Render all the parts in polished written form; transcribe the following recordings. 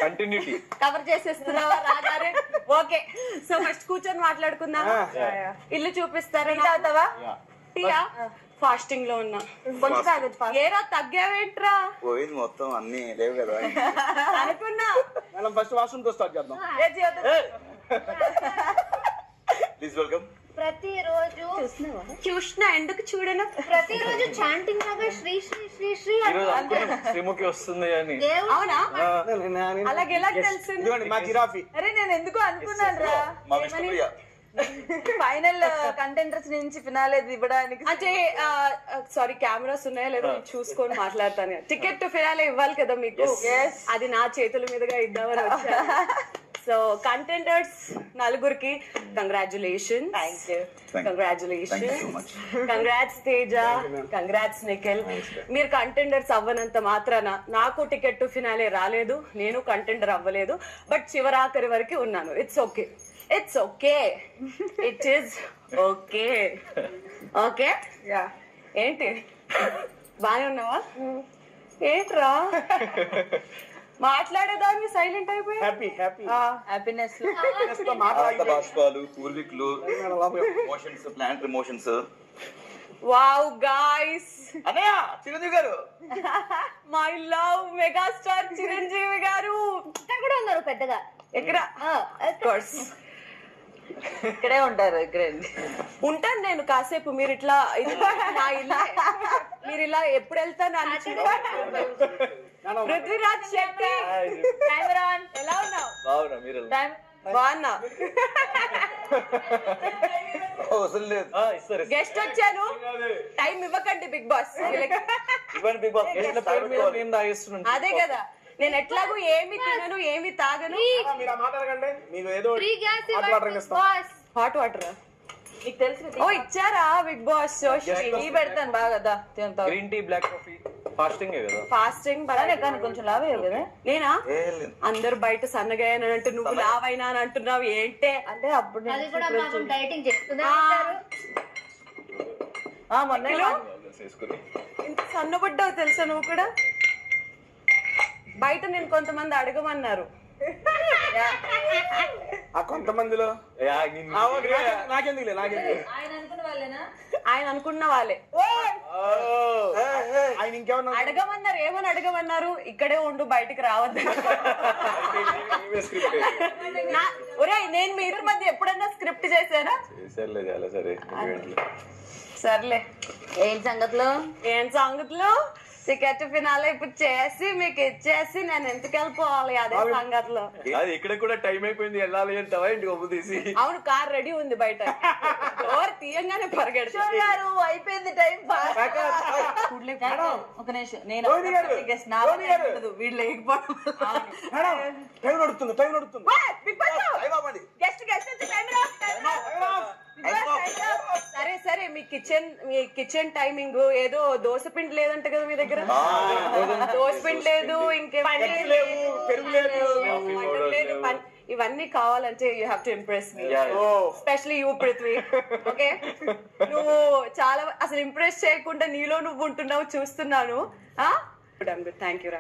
Continuity cover చేసేస్తున్నావా రాగారే? Okay, so first కూర్చొని మాట్లాడుకుందాం. ఇల్లు చూపిస్తారా? టీయా ఫాస్టింగ్ లో ఉన్నా. ఏరా తగ్గావేంట్రా? పోయింది మొత్తం, అన్ని లేవు కదా అనుకున్నా. మనం ఫస్ట్ వాష్రూమ్ తో స్టార్ట్ చేద్దాం. Please welcome. ప్రతిరోజు చూసినా ఎందుకు చూడను? ప్రతిరోజు చాంటింగ్ లాగా శ్రీ శ్రీ శ్రీ శ్రీ శ్రీముఖి వస్తుంది అని. అవునా? అలాగే ఎలా తెలిసింది? మా జిరాఫీ. అరే నేను ఎందుకు అనుకున్నాను రా, మా విష్ణుప్రియ. ఫైనల్ కంటెంటర్స్ నుంచి ఫినాలే ఇవ్వడానికి. అంటే సారీ, కెమెరాస్ ఉన్నాయా లేదో చూసుకొని మాట్లాడతాను. టికెట్ టు ఫినాలే ఇవ్వాలి కదా మీకు, అది నా చేతుల మీదుగా ఇద్దామని వచ్చా. సో కంటెంటర్స్ నలుగురికి congratulation. Congrats Teja, congrats Nikhil. మీరు కంటెండర్స్ అవ్వనంత మాత్రాన నాకు టికెట్ టు ఫినాలే రాలేదు, నేను కంటెండర్ అవ్వలేదు. బట్ చివరాఖరి వరకు ఉన్నాను. It's okay, it's okay, it is okay. Okay ఏంటి బానే ఉన్నావా? ఏంట్రా మాట్లాడేదాన్ని సైలెంట్ అయిపోయి? హ్యాపీనెస్ బాష్పాలు, పూర్వీకులు, మోషన్స్, ప్లాంట్ రిమోషన్స్. వావ్ గాయ్స్, అన్నయ్య చిరంజీవి గారు, మై లవ్ మెగాస్టార్ చిరంజీవి గారు ఇక్కడ కూడా ఉన్నారు పెద్దగా. ఎక్కడ? కోర్స్ ఇక్కడే ఉంటారు. ఇక్కడే ఉంటాను నేను కాసేపు. మీరు ఇట్లా నా ఇల్లు, మీరు ఇలా ఎప్పుడు వెళ్తాను అని. పృథ్వీరాజ్ శెట్టి, కెమెరాన్ ఎలా ఉన్నావు? బాగున్నా, మీరు బాగున్నా. అవసరం లేదు. గెస్ట్ వచ్చాను, టైం ఇవ్వకండి బిగ్ బాస్. ఇవ్వండి బిగ్ బాస్. అదే కదా, నేను ఎట్లాగూ ఏమి తినను ఏమి తాగను. హాట్ వాటర్ నీకు తెలుసు. ఓ ఇచ్చారా బిగ్ బాస్? టీ పెడతాను బాగా. Green tea, black coffee. Fasting కదా? ఫాస్టింగ్ బాగానే, కానీ కొంచెం లావే కదా. నేనా? అందరు బయట సన్నగా అని అంటే నువ్వు లావైనా అని అంటున్నావు ఏంటే? అంటే అప్పుడు అది కూడా పాపం డైటింగ్ చేస్తుందా? మొన్న ఇంత సన్నబడ్డావు తెలుసా నువ్వు కూడా? బయట నేను కొంతమంది అడగమన్నారు. ఆ కొంతమందిలో నాకెందుకులే. ఆయన అనుకున్న వాళ్ళే ఆయన ఇంకేమన్నా అడగమన్నారు. ఏమని అడగమన్నారు? ఇక్కడే ఉండు, బయటికి రావద్దు. ఒరే, నేను మీ ఇద్దరి మధ్య ఎప్పుడన్నా స్క్రిప్ట్ చేశానా? సర్లే, ఏం సంగతిలో? ఏం సంగతులు? టికెట్ ఫినాలే ఇప్పుడు చేసి మీకు ఇచ్చేసి నేను ఎందుకు వెళ్ళిపోవాలి? అదే సంగతిలో. అది ఇక్కడ కూడా టైం అయిపోయింది, వెళ్ళాలి అంటావా ఇంటి ఒప్పు తీసి? అవును, కార్ రెడీ ఉంది బయట. డోర్ తీయంగానే పరిగెడుతున్నారు. అయిపోయింది టైం. ఒక నిమిషం, నేను వీళ్ళు లేకపోవడం. టైం నడుస్తుంది, టైం నడుస్తుంది. సరే సరే, మీ కిచెన్ టైమింగ్ ఏదో దోశ పిండి లేదంట కదా మీ దగ్గర? దోశ పిండి లేదు, పెరుగు లేదు. ఇవన్నీ కావాలంటే you have to impress me, especially you Prithvi. Okay, నువ్వు చాలా అసలు ఇంప్రెస్ చేయకుండా నీలో నువ్వు ఉంటున్నావు, చూస్తున్నాను. థ్యాంక్ యూ రా.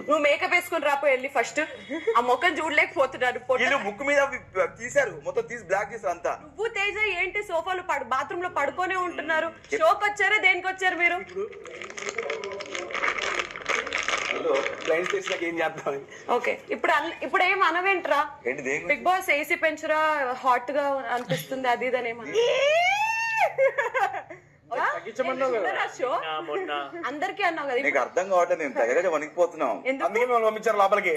నువ్వు మేకప్ వేసుకుని రాపో వెళ్ళి ఫస్ట్. ఆ మొక్కం చూడలేకపోతున్నాడు. ముక్కు మీద తీసారు, మొత్తం తీసి బ్లాక్ చేశారు అంతా. నువ్వు తేజ ఏంటి సోఫాలో బాత్రూమ్ లో పడుకోనే ఉంటున్నారు? షోకి వచ్చారా దేనికి వచ్చారు మీరు? ఏం చేద్దాం? ఓకే, ఇప్పుడు ఏం అనవేంట్రా? బిగ్ బాస్ ఏసీ పెంచురా, హాట్ గా అనిపిస్తుంది అది ఇదని ఏమన్నా అందరికి అన్నావు కదా? నీకు అర్థం కావట్లేదు, నేను దగ్గర వణికిపోతున్నాం. అందుకే మిమ్మల్ని పంపించారు లోపలికి.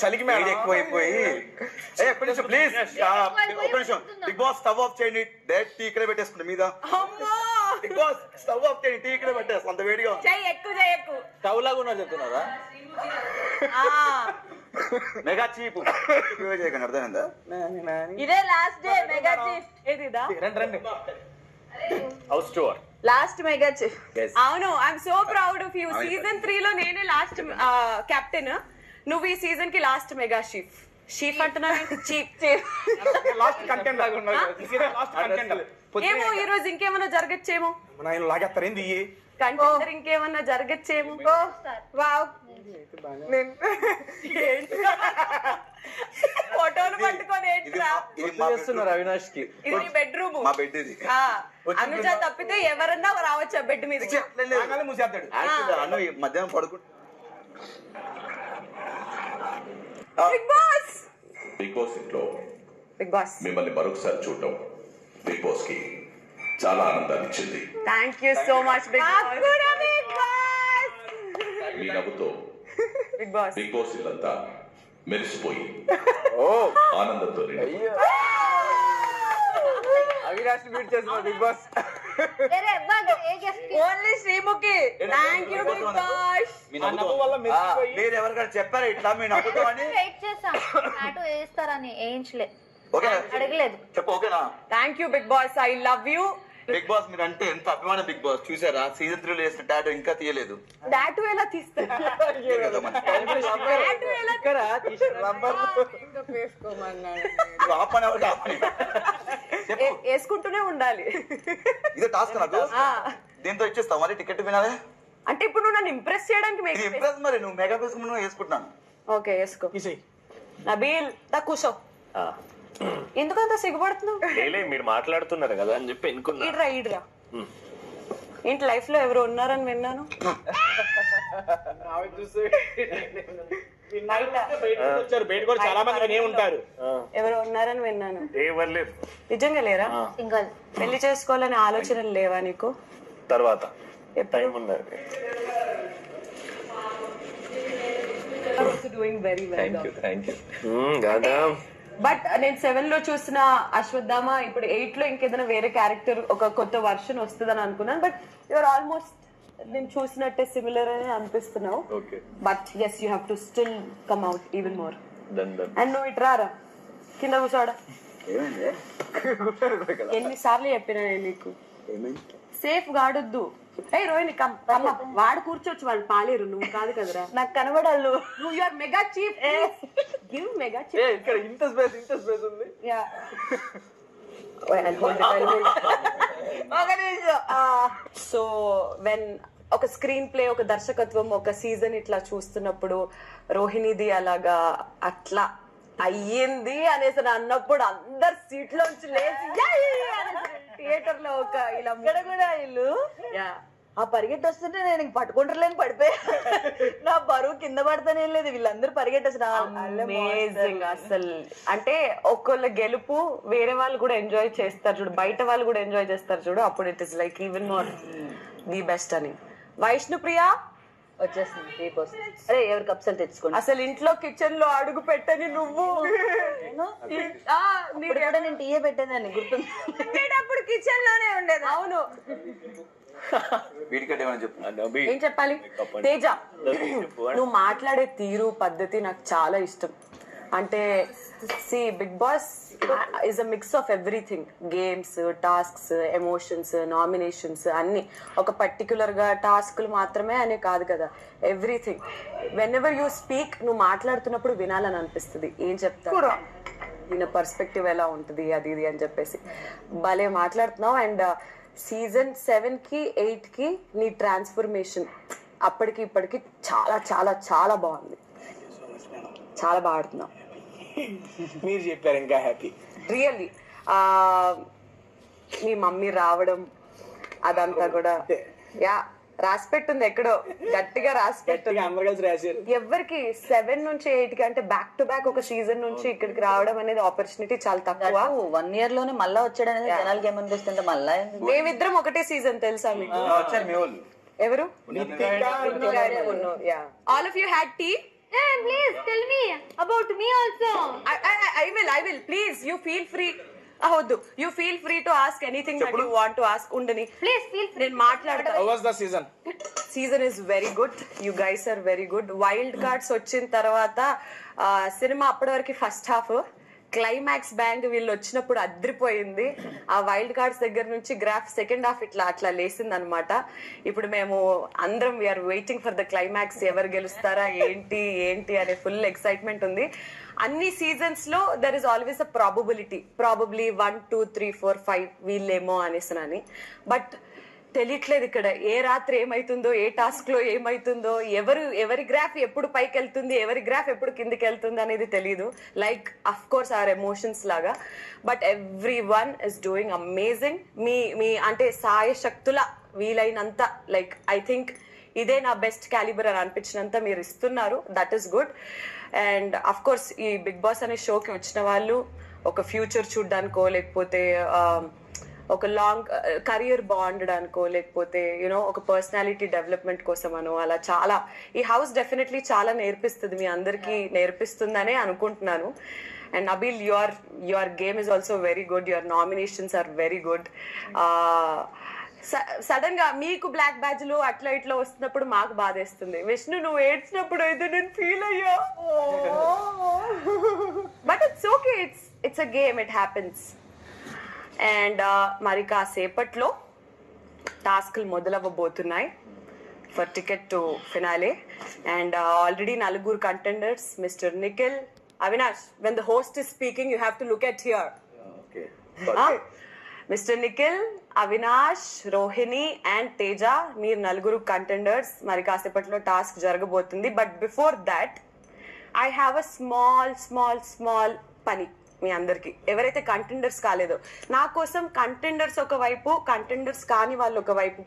చలికి మేడం ఎక్కువైపోయి. ప్లీజ్ ఒక నిమిషం, బిగ్ బాస్ స్టవ్ ఆఫ్ చేయండి. డైరెక్ట్ టీ ఇక్కడే పెట్టేసుకుంటా మీద. బిగ్ బాస్ స్టవ్ ఆఫ్ చేయండి, టీ ఇక్కడే పెట్టేస్తాం, అంత వేడిగా. ఎక్కువ స్టవ్ లాగా ఉన్నారు చెప్తున్నారా? మెగా చీప్ చేయకండి, అర్థమైందా? ఇదే లాస్ట్ డే మెగా చీఫ్. ఏదిదా? రండి house tour. Last mega chief. అవును, I'm so proud of you. Season 3 లో నేనే లాస్ట్ కెప్టెన్, నువ్వు ఈ సీజన్ కి లాస్ట్ మెగా చీఫ్. చీఫ్ అంటున్నా, చీఫ్. లాస్ట్ కంటెంట్ లాగా ఏమో ఈ రోజు ఇంకేమైనా జరగచ్చేమో. ఆయన లాగేస్తారు ఏంది? కంటెండర్ ఇంకేమన్నా జరగచ్చేమో. వావ్. ఫోటోలు పట్టుకొని ఇది ఏంట్రా? ఇది మా చేస్తున్నారు అవినాష్ కి. ఇది బెడ్రూమ్. మా బెడ్ ఇది. అనుజ తప్పితే ఎవరన్నా రావచ్చు బెడ్ మీద. మూసేస్తాడు. యాక్చువల్లీ అను ఈ మధ్యాహ్నం పడుకుంటా. Big Boss. బిగ్ బాస్ ఇంట్లో బిగ్ బాస్. మిమ్మల్ని మరొకసారి చూడటం బిగ్ బాస్ కి చాలా ఆనందాన్ని ఇచ్చింది. Thank you so much Big Boss. మీ నవ్వుతో బిగ్ బాస్. బిగ్ బాస్ ఇల్లంతా మెరిసిపోయి ఆనందంతో నిండి అవినాష్ బీట్ చేస్తున్నారు బిగ్ బాస్. వేరే ఎవ్వరు ఏ గెస్ట్ కి only Sreemukhi. Thank you big Boss. మీ ఆ నవ్వు వల్ల నవ్వుతో మెచ్చిపోయి. మీరు ఎవరికైనా చెప్పారా ఇట్లా మీ నవ్వుతో అని? వెయిట్ చేసాం టాటూ వేస్తారని వేయించలే ఓకేనా అడగలేదు. చెప్పు ఓకేనా? Thank you big boss. I love you. Big boss మీరు అంటే ఎంత అభిమానం. బిగ్ బాస్ చూసారా సీజన్ 3 లో వేసిన టాటూ ఇంకా తీయలేదు. డాటు ఎలా తీస్తారు? కదా మరి. డాటు ఎలా ఇంకా వేసుకోమన్నాడు. నువ్వు ఆపని ఎవరికి ఆపని. చెప్పు వేసుకుంటూనే ఉండాలి. ఇదే టాస్క్ నాకు. ఆ, దీంతో ఇచ్చేస్తావు మరి టికెట్ వినాలే. అంటే ఇప్పుడు నువ్వు నన్ను ఇంప్రెస్ చేయడానికి ఇది ఇంప్రెస్ మరి నువ్వు మెగా ఫేస్ నువ్వు వేసుకుంటున్నాను. ఓకే వేసుకో. నబీల్ దా కూర్చో. ఎందుకంత సిగ్గుపడుతున్నావు? మీరు మాట్లాడుతున్నారు కదా అని చెప్పి ఎన్నుకున్నా. ఈడ్రా ఈడ్రా. ఏంటి లైఫ్ లో ఎవరు ఉన్నారని విన్నాను. వచ్చారు బయట కూడా చాలా మంది వినే ఉంటారు. ఎవరు ఉన్నారని విన్నాను. ఏవర్లేదు. నిజంగా లేరా? సింగల్ పెళ్లి చేసుకోవాలని ఆలోచనలు లేవా నీకు? తర్వాత టైం ఉన్నది. Doing very well. Thank you కదా. బట్ నేను 7 లో చూసిన అశ్వత్థామ ఇప్పుడు 8 లో ఇంకేదైనా వేరే క్యారెక్టర్ ఒక కొత్త వర్షన్ వస్తుందని అనుకున్నాను. బట్ యువర్ ఆల్మోస్ట్ నేను చూసినట్టే సిమిలర్ అని అనిపిస్తున్నావు. Okay but yes you have to still come out even more. Done done. And నువ్వు ఇటు రారా కింద కూర్చోడా. ఏమైంది? ఎన్నిసార్లు చెప్పినా నేను నీకు ఏమైంది? సేఫ్ గాడొద్దు. ఏ రోహిణి కమ్ వాడు కూర్చోవచ్చు, వాళ్ళు పాలేరు, నువ్వు కాదు కదరా. నాకు కనబడాలు. నువ్వు your mega chief. Give mega A chief. ఇక్కడ ఇంత స్పేస్ ఉంది. Yeah. Wait, I'll hold it. ఒక నిమిషం. సో వెన్ ఒక స్క్రీన్ ప్లే, ఒక దర్శకత్వం, ఒక సీజన్ ఇట్లా చూస్తున్నప్పుడు రోహిణిది అలాగా అట్లా అయ్యింది అనేసి అన్నప్పుడు అందరు సీట్లోంచి లేచి థియేటర్ లో ఒక ఇలా ఇక్కడ కూడా ఇల్లు ఆ పరిగెట్టి వస్తుంటే నేను ఇంక పట్టుకుంటారులేని పడిపోయా. నా బరువు కింద పడతానే లేదు. వీళ్ళందరూ పరిగెట్టేసి అమేజింగ్ అసలు. అంటే ఒకళ్ళ గెలుపు వేరే వాళ్ళు కూడా ఎంజాయ్ చేస్తారు చూడు, బయట వాళ్ళు కూడా ఎంజాయ్ చేస్తారు చూడు, అప్పుడు it is like even more the best అని. వైష్ణుప్రియ వచ్చేస్తుంది టీ కోసం. అరే ఎవరు కప్సలు తెచ్చుకోండి. అసలు ఇంట్లో కిచెన్ లో అడుగు పెట్టని నువ్వు ఇప్పుడు కూడా నేను టీయే పెట్టేదాన్ని గుర్తుంది. అప్పుడు కిచెన్ లోనే ఉండేది. అవును. వీడికంటే ఏమైనా చెప్పు. ఏం చెప్పాలి తేజ, నువ్వు మాట్లాడే తీరు పద్ధతి నాకు చాలా ఇష్టం. అంటే see big boss is a mix of everything. Games, tasks, emotions, nominations అన్ని. ఒక పర్టికులర్ గా టాస్క్లు మాత్రమే అనే కాదు కదా, everything. Whenever you speak, నువ్వు మాట్లాడుతున్నప్పుడు వినాలని అనిపిస్తుంది. ఏం చెప్తావు, ఈయన పర్స్పెక్టివ్ ఎలా ఉంటుంది, అది ఇది అని చెప్పేసి భలే మాట్లాడుతున్నావు. అండ్ సీజన్ 7 కి 8 కి నీ ట్రాన్స్ఫర్మేషన్ అప్పటికి ఇప్పటికి చాలా చాలా చాలా బాగుంది. చాలా బాగా ఆడుతున్నావు. మీరు చెప్పారు ఇంకా హ్యాపీ. రియల్లీ మీ మమ్మీ రావడం అదంతా కూడా యా రాసి పెట్టుంది, ఎక్కడో గట్టిగా రాసి పెట్టుంది. అందరు కలిసి రాశారు. ఎవరికి 7 నుంచి 8 కి అంటే బ్యాక్ టు బ్యాక్ ఒక సీజన్ నుంచి ఇక్కడికి రావడం అనేది ఆపర్చునిటీ చాలా తక్కువ. 1 year లోనే మళ్ళా వచ్చాడు అనేది జనాలకి ఏమనిపిస్తుంటే మళ్ళా మేమిద్దరం ఒకటే సీజన్ తెలుసా మీకు? వచ్చారు మీ వాళ్ళు. ఎవరు? All of you had tea. Please tell me about me also. I will. Please, you feel free. వద్దు, you feel free to ask anything that you want to ask. ఉండని ప్లీజ్ ఫీల్ నేను మాట్లాడతా. How was the season? Season is very good. You guys are very good. Wild cards వచ్చిన తర్వాత cinema అప్పటి వరకు first half climax bang వీళ్ళు వచ్చినప్పుడు అద్రిపోయింది. ఆ వైల్డ్ కార్డ్స్ దగ్గర నుంచి గ్రాఫ్ సెకండ్ హాఫ్ ఇట్లా అట్లా లేసింది అనమాట. ఇప్పుడు మేము అందరం we're waiting for the climax. ఎవరు గెలుస్తారా ఏంటి ఏంటి అనే ఫుల్ ఎక్సైట్మెంట్ ఉంది. అన్ని సీజన్స్ లో there is always a probability, probably 1 2 3 4 5 వీళ్ళేమో అనేసినని. బట్ తెలియట్లేదు ఇక్కడ ఏ రాత్రి ఏమైతుందో, ఏ టాస్క్ లో ఏమైతుందో, ఎవరి గ్రాఫ్ ఎప్పుడు పైకి వెళ్తుంది, ఎవరి గ్రాఫ్ ఎప్పుడు కిందికి వెళ్తుంది అనేది తెలియదు. Like of course our emotions లాగా, but every one is doing amazing. మీ అంటే సాయ శక్తుల వీలైనంత, లైక్ ఐ థింక్ ఇదే నా బెస్ట్ క్యాలిబర్ అని అనిపించినంత మీరు ఇస్తున్నారు. That is good. And of course ఈ బిగ్ బాస్ అనే షోకి వచ్చిన వాళ్ళు ఒక ఫ్యూచర్ చూడ్డానికో, లేకపోతే ఒక లాంగ్ కెరియర్ బాగుండడానికో, లేకపోతే యూనో ఒక పర్సనాలిటీ డెవలప్మెంట్ కోసమనో, అలా చాలా ఈ హౌస్ డెఫినెట్లీ చాలా నేర్పిస్తుంది, మీ అందరికీ నేర్పిస్తుందనే అనుకుంటున్నాను. And Nabeel, your game is also very good, your nominations are very good. Sudden గా మీకు బ్లాక్ బ్యాడ్జ్లు అట్లా ఇట్లా వస్తున్నప్పుడు మాకు బాధేస్తుంది. విష్ణు, నువ్వు ఏడ్చినప్పుడు అయితే నేను ఫీల్ అయ్యా. But it's okay, it's a game, it happens. And మరి కాసేపట్లో టాస్క్లు మొదలవ్వబోతున్నాయి for ticket to finale. And already 4 contenders, mister Nikhil, Avinash, when the host is speaking you have to look at here. Mister Nikhil, Avinash, Rohini and Teja, మీరు 4 contenders. మరి కాసేపట్లో task జరగబోతుంది. But before that I have a small పని మీ అందరికి. ఎవరైతే కంటెండర్స్ కాలేదో, నా కోసం కంటెండర్స్ ఒకవైపు, కంటెండర్స్ కాని వాళ్ళు ఒకవైపు